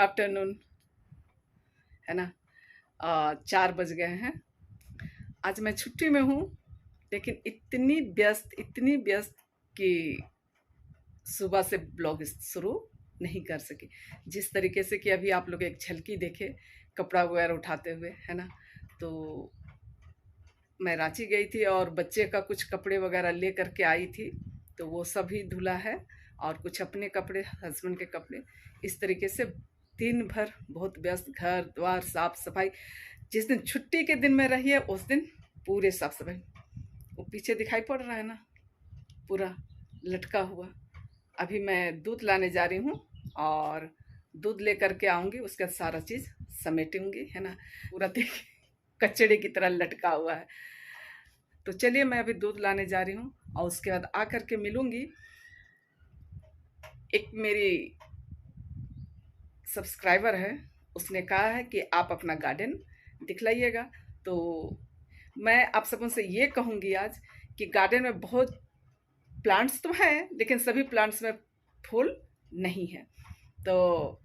Afternoon, है ना। 4 बज गए हैं। आज मैं छुट्टी में हूँ, लेकिन इतनी व्यस्त कि सुबह से ब्लॉग शुरू नहीं कर सकी। जिस तरीके से कि अभी आप लोग एक झलकी देखे कपड़ा वगैरह उठाते हुए, है ना। तो मैं रांची गई थी और बच्चे का कुछ कपड़े वगैरह ले करके आई थी, तो वो सभी धुला है और कुछ अपने कपड़े, हस्बैंड के कपड़े। इस तरीके से दिन भर बहुत व्यस्त, घर द्वार साफ सफाई। जिस दिन छुट्टी के दिन में रही है उस दिन पूरे साफ सफाई। वो पीछे दिखाई पड़ रहा है ना, पूरा लटका हुआ। अभी मैं दूध लाने जा रही हूँ और दूध लेकर के आऊँगी, उसका सारा चीज़ समेटूंगी, है ना। पूरा देखिए कचड़े की तरह लटका हुआ है। तो चलिए मैं अभी दूध लाने जा रही हूँ और उसके बाद आकर के मिलूंगी। एक मेरी सब्सक्राइबर है, उसने कहा है कि आप अपना गार्डन दिखलाइएगा। तो मैं आप सबों से ये कहूँगी आज कि गार्डन में बहुत प्लांट्स तो हैं, लेकिन सभी प्लांट्स में फूल नहीं है। तो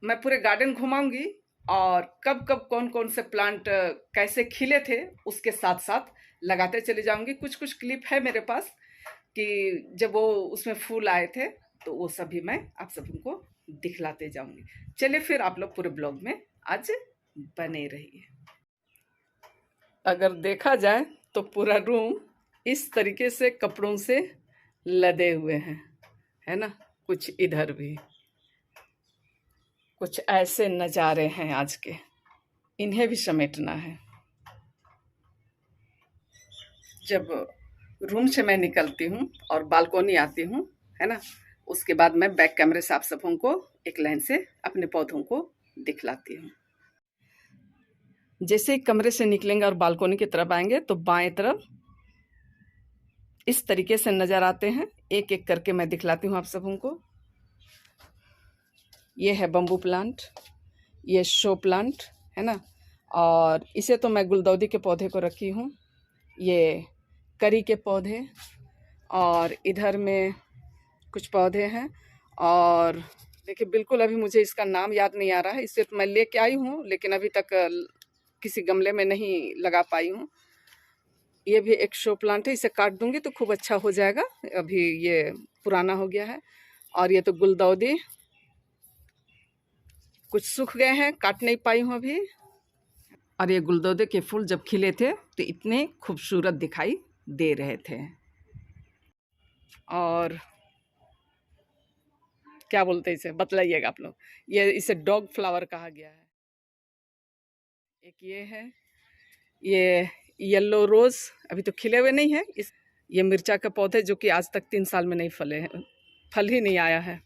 मैं पूरे गार्डन घुमाऊंगी और कब कब कौन कौन से प्लांट कैसे खिले थे उसके साथ साथ लगाते चले जाऊंगी। कुछ कुछ क्लिप है मेरे पास कि जब वो उसमें फूल आए थे, तो वो सभी मैं आप सबको दिखलाते जाऊंगी। चलिए फिर आप लोग पूरे ब्लॉग में आज बने रहिए। अगर देखा जाए तो पूरा रूम इस तरीके से कपड़ों से लदे हुए हैं, है ना। कुछ इधर भी कुछ ऐसे नज़ारे हैं आज के, इन्हें भी समेटना है। जब रूम से मैं निकलती हूँ और बालकोनी आती हूँ, है ना, उसके बाद मैं बैक कैमरे से आप सबों को एक लाइन से अपने पौधों को दिखलाती हूँ। जैसे ही कमरे से निकलेंगे और बालकोनी की तरफ आएंगे तो बाएं तरफ इस तरीके से नज़र आते हैं। एक एक करके मैं दिखलाती हूँ आप सबों को। ये है बम्बू प्लांट, ये शो प्लांट, है ना। और इसे तो मैं गुलदाउदी के पौधे को रखी हूँ। ये करी के पौधे, और इधर में कुछ पौधे हैं। और देखिए बिल्कुल अभी मुझे इसका नाम याद नहीं आ रहा है। इसे तो मैं लेके आई हूँ, लेकिन अभी तक किसी गमले में नहीं लगा पाई हूँ। ये भी एक शो प्लांट है, इसे काट दूंगी तो खूब अच्छा हो जाएगा। अभी ये पुराना हो गया है। और ये तो गुलदाउदी कुछ सूख गए हैं, काट नहीं पाई हूँ अभी। और ये गुलदाउदी के फूल जब खिले थे तो इतने खूबसूरत दिखाई दे रहे थे। और क्या बोलते हैं इसे, बतलाइएगा आप लोग। ये इसे डॉग फ्लावर कहा गया है। एक ये है, ये येलो रोज अभी तो खिले हुए नहीं है। ये मिर्चा का पौधे जो कि आज तक 3 साल में नहीं फले हैं, फल ही नहीं आया है।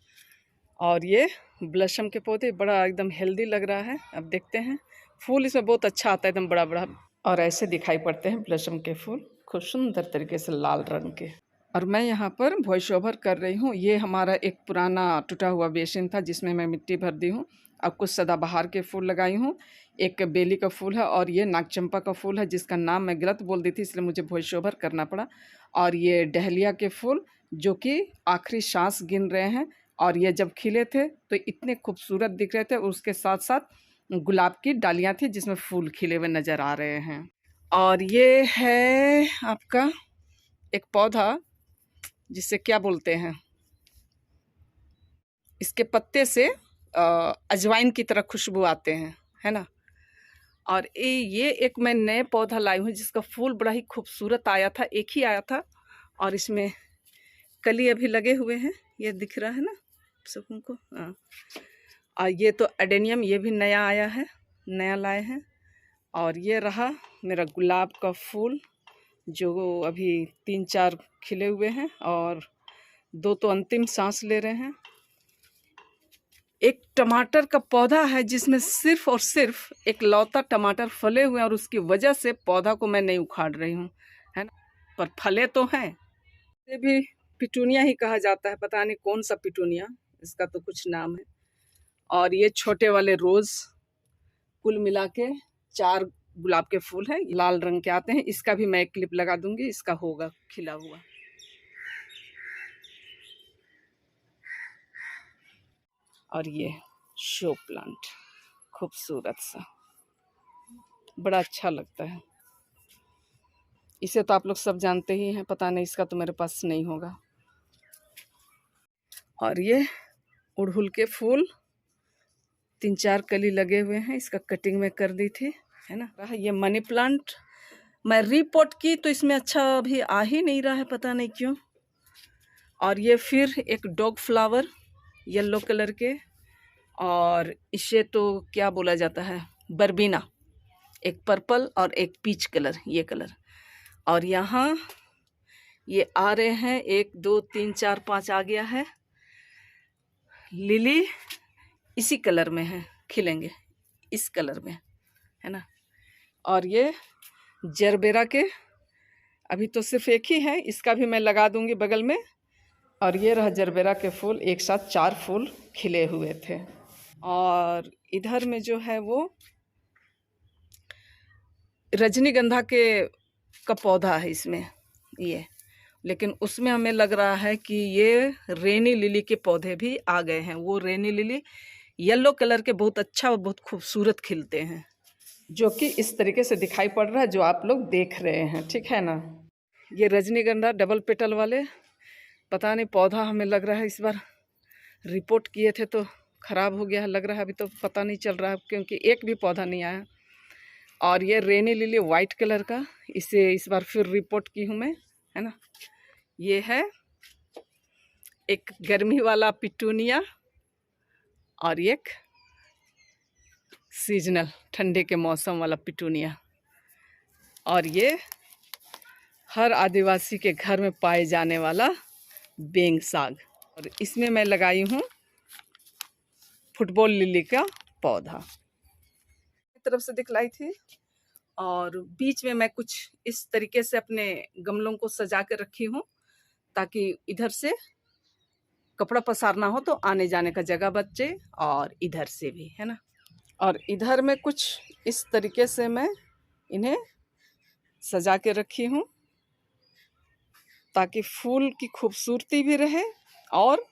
और ये ब्लशम के पौधे, बड़ा एकदम हेल्दी लग रहा है। अब देखते हैं, फूल इसमें बहुत अच्छा आता है, एकदम बड़ा बड़ा और ऐसे दिखाई पड़ते हैं ब्लशम के फूल, खूब सुंदर तरीके से लाल रंग के। और मैं यहाँ पर वॉइस ओवर कर रही हूँ। ये हमारा एक पुराना टूटा हुआ बेसिन था जिसमें मैं मिट्टी भर दी हूँ। अब कुछ सदाबहार के फूल लगाई हूँ, एक बेली का फूल है और ये नागचंपा का फूल है जिसका नाम मैं गलत बोल दी थी, इसलिए मुझे वॉइस ओवर करना पड़ा। और ये डहलिया के फूल जो कि आखिरी सांस गिन रहे हैं। और ये जब खिले थे तो इतने खूबसूरत दिख रहे थे। उसके साथ साथ गुलाब की डालियाँ थी जिसमें फूल खिले हुए नज़र आ रहे हैं। और ये है आपका एक पौधा जिसे क्या बोलते हैं, इसके पत्ते से अजवाइन की तरह खुशबू आते हैं, है ना। और ये एक मैं नए पौधा लाई हूँ जिसका फूल बड़ा ही खूबसूरत आया था, एक ही आया था। और इसमें कली अभी लगे हुए हैं, ये दिख रहा है ना सबको। हाँ, और ये तो एडेनियम, ये भी नया आया है, नया लाए हैं। और ये रहा मेरा गुलाब का फूल जो अभी 3-4 खिले हुए हैं और 2 तो अंतिम सांस ले रहे हैं। एक टमाटर का पौधा है जिसमें सिर्फ और सिर्फ एक लौता टमाटर फले हुए हैं और उसकी वजह से पौधा को मैं नहीं उखाड़ रही हूँ, है ना। पर फले तो हैं। ये भी पिटूनिया ही कहा जाता है, पता नहीं कौन सा पिटूनिया, इसका तो कुछ नाम है। और ये छोटे वाले रोज़, कुल मिला के 4 गुलाब के फूल हैं, लाल रंग के आते हैं। इसका भी मैं एक क्लिप लगा दूंगी, इसका होगा खिला हुआ। और ये शो प्लांट खूबसूरत सा, बड़ा अच्छा लगता है। इसे तो आप लोग सब जानते ही हैं, पता नहीं इसका तो मेरे पास नहीं होगा। और ये उड़हुल के फूल 3-4 कली लगे हुए हैं, इसका कटिंग में कर दी थी, है ना। ये मनी प्लांट मैं रीपोर्ट की तो इसमें अच्छा अभी आ ही नहीं रहा है, पता नहीं क्यों। और ये फिर एक डॉग फ्लावर येलो कलर के, और इसे तो क्या बोला जाता है, बरबीना, एक पर्पल और एक पीच कलर, ये कलर। और यहाँ ये आ रहे हैं 1 2 3 4 5 आ गया है। लिली इसी कलर में है, खिलेंगे इस कलर में, है ना। और ये जरबेरा के अभी तो सिर्फ एक ही है, इसका भी मैं लगा दूंगी बगल में। और ये रहा जरबेरा के फूल, एक साथ 4 फूल खिले हुए थे। और इधर में जो है वो रजनीगंधा के का पौधा है इसमें ये, लेकिन उसमें हमें लग रहा है कि ये रेनी लिली के पौधे भी आ गए हैं। वो रेनी लिली येलो कलर के बहुत अच्छा और बहुत खूबसूरत खिलते हैं, जो कि इस तरीके से दिखाई पड़ रहा है जो आप लोग देख रहे हैं, ठीक है ना। ये रजनीगंधा डबल पेटल वाले, पता नहीं पौधा हमें लग रहा है इस बार रिपोर्ट किए थे तो ख़राब हो गया है, लग रहा है अभी तो पता नहीं चल रहा है क्योंकि एक भी पौधा नहीं आया। और ये रेनी लिली वाइट कलर का, इसे इस बार फिर रिपोर्ट की हूँ मैं, है ना। ये है एक गर्मी वाला पिटूनिया और एक सीजनल ठंडे के मौसम वाला पिटूनिया। और ये हर आदिवासी के घर में पाए जाने वाला बेंग साग। और इसमें मैं लगाई हूँ फुटबॉल लिली का पौधा, तरफ से दिखलाई थी। और बीच में मैं कुछ इस तरीके से अपने गमलों को सजा के रखी हूँ ताकि इधर से कपड़ा पसारना हो तो आने जाने का जगह बचे, और इधर से भी, है ना। और इधर में कुछ इस तरीके से मैं इन्हें सजा के रखी हूँ ताकि फूल की खूबसूरती भी रहे और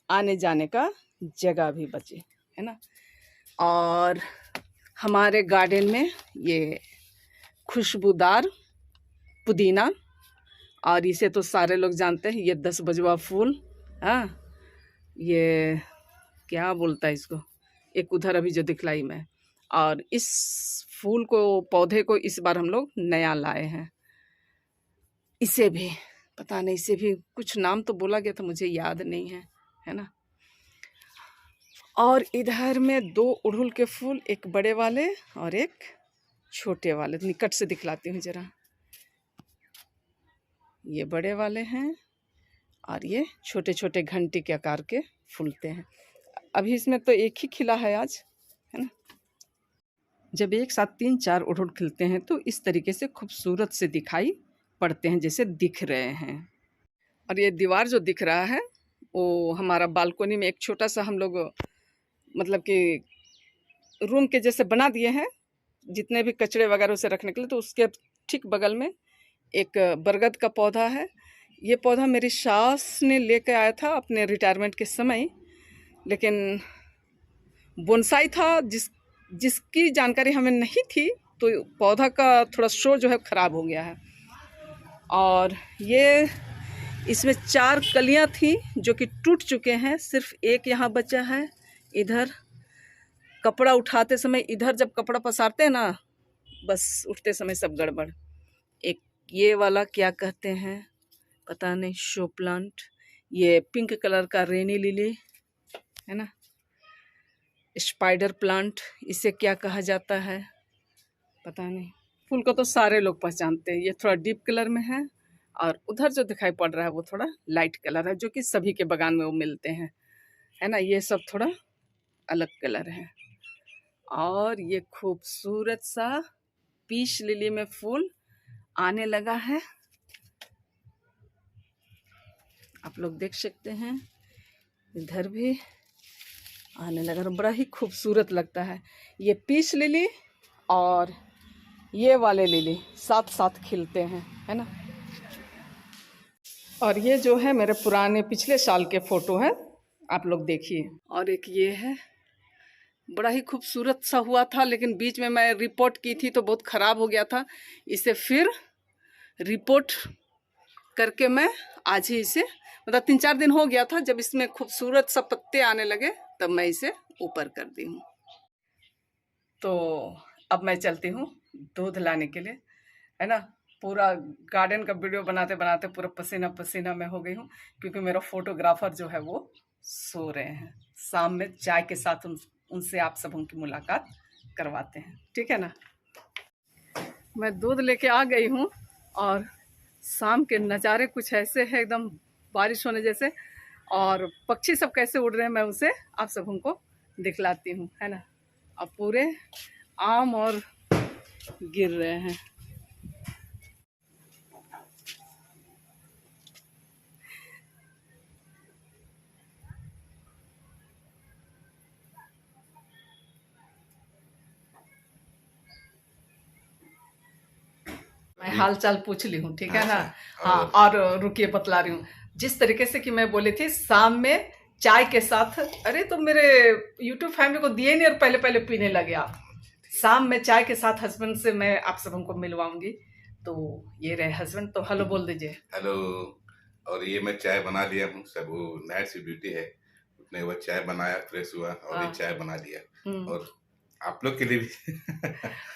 आने जाने का जगह भी बचे, है ना। और हमारे गार्डन में ये खुशबूदार पुदीना, और इसे तो सारे लोग जानते हैं, ये 10 बजवा फूल, हाँ, ये क्या बोलता है इसको, एक उधर अभी जो दिखलाई मैं। और इस फूल को, पौधे को इस बार हम लोग नया लाए हैं। इसे भी पता नहीं, इसे भी कुछ नाम तो बोला गया था, मुझे याद नहीं है ना। और इधर में 2 उड़हुल के फूल, एक बड़े वाले और एक छोटे वाले, निकट से दिखलाती हूँ जरा। ये बड़े वाले हैं और ये छोटे छोटे घंटी के आकार के फूलते हैं। अभी इसमें तो एक ही खिला है आज, है ना। जब एक साथ 3-4 उड़हुल खिलते हैं तो इस तरीके से खूबसूरत से दिखाई पड़ते हैं, जैसे दिख रहे हैं। और ये दीवार जो दिख रहा है वो हमारा बालकोनी में एक छोटा सा हम लोग मतलब कि रूम के जैसे बना दिए हैं, जितने भी कचरे वगैरह उसे रखने के लिए। तो उसके ठीक बगल में एक बरगद का पौधा है। ये पौधा मेरी सास ने लेके आया था अपने रिटायरमेंट के समय, लेकिन बोनसाई था जिसकी जानकारी हमें नहीं थी, तो पौधा का थोड़ा शो जो है ख़राब हो गया है। और ये इसमें 4 कलियां थी जो कि टूट चुके हैं, सिर्फ एक यहाँ बचा है। इधर कपड़ा उठाते समय, इधर जब कपड़ा पसारते हैं ना, बस उठते समय सब गड़बड़। एक ये वाला क्या कहते हैं पता नहीं, शो प्लांट, ये पिंक कलर का रेनी लिली, है ना। स्पाइडर प्लांट इसे क्या कहा जाता है पता नहीं। फूल को तो सारे लोग पहचानते हैं। ये थोड़ा डीप कलर में है, और उधर जो दिखाई पड़ रहा है वो थोड़ा लाइट कलर है, जो कि सभी के बगान में वो मिलते हैं, है ना। ये सब थोड़ा अलग कलर है। और ये खूबसूरत सा पीच लिली में फूल आने लगा है, आप लोग देख सकते हैं। इधर भी आने लगा, बड़ा ही खूबसूरत लगता है। ये पीच लिली और ये वाले लिली साथ साथ खिलते हैं, है ना। और ये जो है मेरे पुराने पिछले साल के फ़ोटो हैं, आप लोग देखिए। और एक ये है, बड़ा ही खूबसूरत सा हुआ था, लेकिन बीच में मैं रिपोर्ट की थी तो बहुत ख़राब हो गया था। इसे फिर रिपोर्ट करके मैं आज ही इसे, मतलब 3-4 दिन हो गया था, जब इसमें खूबसूरत सा पत्ते आने लगे तब मैं इसे ऊपर कर दी हूँ। तो अब मैं चलती हूँ दूध लाने के लिए, है ना। पूरा गार्डन का वीडियो बनाते बनाते पूरा पसीना पसीना में हो गई हूँ, क्योंकि मेरा फोटोग्राफर जो है वो सो रहे हैं। शाम में चाय के साथ उनसे आप सब उनकी मुलाकात करवाते हैं, ठीक है ना। मैं दूध लेके आ गई हूँ और शाम के नज़ारे कुछ ऐसे हैं, एकदम बारिश होने जैसे, और पक्षी सब कैसे उड़ रहे हैं मैं उसे आप सब उनको दिखलाती हूँ, है ना। अब पूरे आम और गिर रहे हैं। मैं हाल चाल पूछ ली हूँ, ठीक है ना। हाँ, और रुकिए बतला रही हूँ। जिस तरीके से कि मैं बोली थी शाम में चाय के साथ, अरे तो मेरे यूट्यूब फैमिली को दिए नहीं और पहले पहले पीने लगे आप। शाम में चाय के साथ हस्बैंड से मैं आप सबको मिलवाऊंगी। तो ये रहे हस्बैंड, तो हेलो बोल दीजिए। हेलो। और ये मैं चाय बना लिया हूँ, सब नाइट सी ब्यूटी है, उठने के बाद चाय बनाया, फ्रेश हुआ और ये चाय बना लिया और आप लोग के लिए भी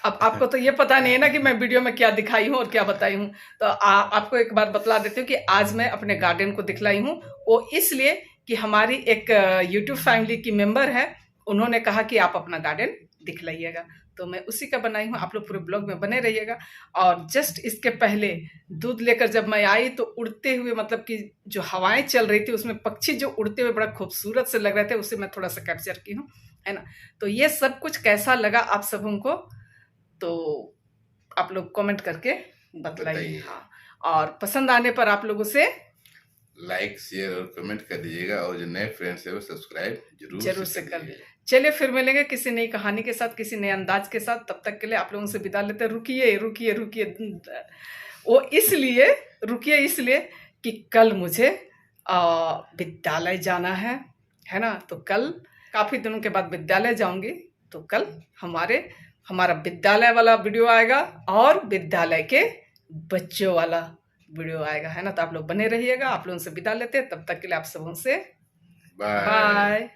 अब आपको तो ये पता नहीं है ना कि मैं वीडियो में क्या दिखाई हूँ और क्या बताई हूँ। तो आपको एक बार बतला देती हूँ कि आज मैं अपने गार्डन को दिखलाई हूँ, वो इसलिए कि हमारी एक यूट्यूब फैमिली की मेंबर है, उन्होंने कहा कि आप अपना गार्डन दिखलाइएगा, तो मैं उसी का बनाई हूँ। आप लोग पूरे ब्लॉग में बने रहिएगा। और जस्ट इसके पहले दूध लेकर जब मैं आई तो उड़ते हुए, मतलब कि जो हवाएं चल रही थी उसमें पक्षी जो उड़ते हुए बड़ा खूबसूरत से लग रहे थे, उसे मैं थोड़ा सा कैप्चर की हूँ, है ना। तो ये सब कुछ कैसा लगा आप सबको, तो आप लोग कमेंट करके बतलाइए। हाँ, और पसंद आने पर आप लोगों से लाइक शेयर और कमेंट कर दीजिएगा, और जो नए फ्रेंड्स है वो सब्सक्राइब जरूर से कर दीजिएगा। चलिए फिर मिलेंगे किसी नई कहानी के साथ, किसी नए अंदाज के साथ। तब तक के लिए आप लोगों से विदा लेते हैं। रुकिए रुकिए रुकिए, वो इसलिए रुकिए इसलिए कि कल मुझे विद्यालय जाना है ना। तो कल काफी दिनों के बाद विद्यालय जाऊंगी, तो कल हमारा विद्यालय वाला वीडियो आएगा और विद्यालय के बच्चों वाला वीडियो आएगा, है ना। तो आप लोग बने रहिएगा। आप लोगों से विदा लेते हैं, तब तक के लिए आप सबों से बाय।